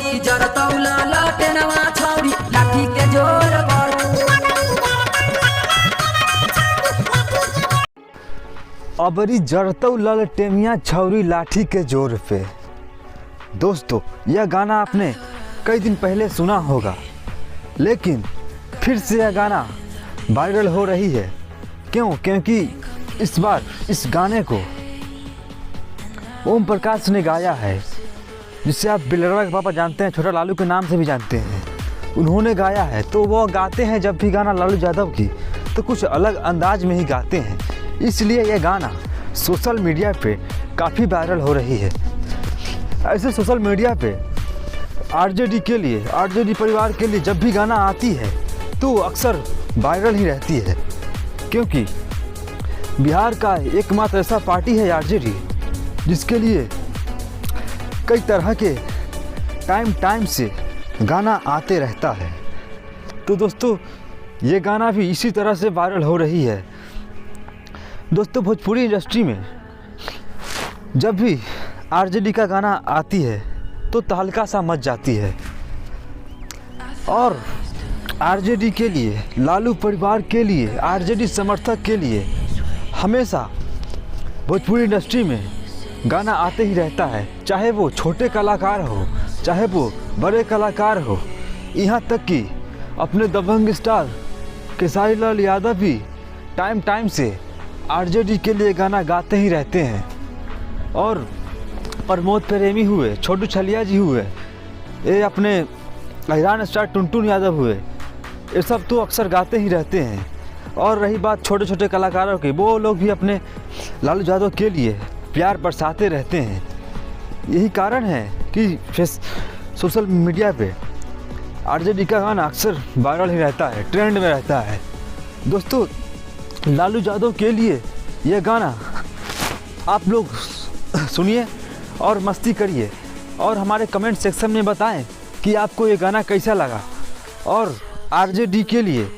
अबरी जरतौला लटेनवा छौरी लाठी के जोर पर। अबरी जरतौ ललटेमिया छौरी लाठी के जोर पे। दोस्तों, यह गाना आपने कई दिन पहले सुना होगा, लेकिन फिर से यह गाना वायरल हो रही है। क्यों? क्योंकि इस बार इस गाने को ओम प्रकाश ने गाया है, जिसे आप बिलरवा के पापा जानते हैं, छोटा लालू के नाम से भी जानते हैं। उन्होंने गाया है, तो वो गाते हैं जब भी गाना लालू यादव की, तो कुछ अलग अंदाज में ही गाते हैं। इसलिए यह गाना सोशल मीडिया पे काफ़ी वायरल हो रही है। ऐसे सोशल मीडिया पे आरजेडी के लिए, आरजेडी परिवार के लिए जब भी गाना आती है तो अक्सर वायरल ही रहती है, क्योंकि बिहार का एकमात्र ऐसा पार्टी है आरजेडी जिसके लिए कई तरह के टाइम से गाना आते रहता है। तो दोस्तों, ये गाना भी इसी तरह से वायरल हो रही है। दोस्तों, भोजपुरी इंडस्ट्री में जब भी आरजेडी का गाना आती है तो तहलका सा मच जाती है, और आरजेडी के लिए, लालू परिवार के लिए, आरजेडी समर्थक के लिए हमेशा भोजपुरी इंडस्ट्री में गाना आते ही रहता है, चाहे वो छोटे कलाकार हो, चाहे वो बड़े कलाकार हो। यहाँ तक कि अपने दबंग स्टार खेसारी लाल यादव भी टाइम से आरजेडी के लिए गाना गाते ही रहते हैं। और प्रमोद प्रेमी हुए, छोटू छलिया जी हुए, ये अपने अहिरान स्टार टुनटुन यादव हुए, ये सब तो अक्सर गाते ही रहते हैं। और रही बात छोटे छोटे कलाकारों की, वो लोग भी अपने लालू यादव के लिए प्यार बरसाते रहते हैं। यही कारण है कि सोशल मीडिया पे आरजेडी का गाना अक्सर वायरल ही रहता है, ट्रेंड में रहता है। दोस्तों, लालू यादव के लिए यह गाना आप लोग सुनिए और मस्ती करिए, और हमारे कमेंट सेक्शन में बताएं कि आपको ये गाना कैसा लगा। और आरजेडी के लिए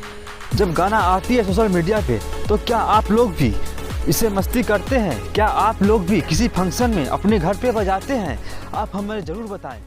जब गाना आती है सोशल मीडिया पे, तो क्या आप लोग भी इसे मस्ती करते हैं? क्या आप लोग भी किसी फंक्शन में अपने घर पे बजाते हैं? आप हमें ज़रूर बताएं।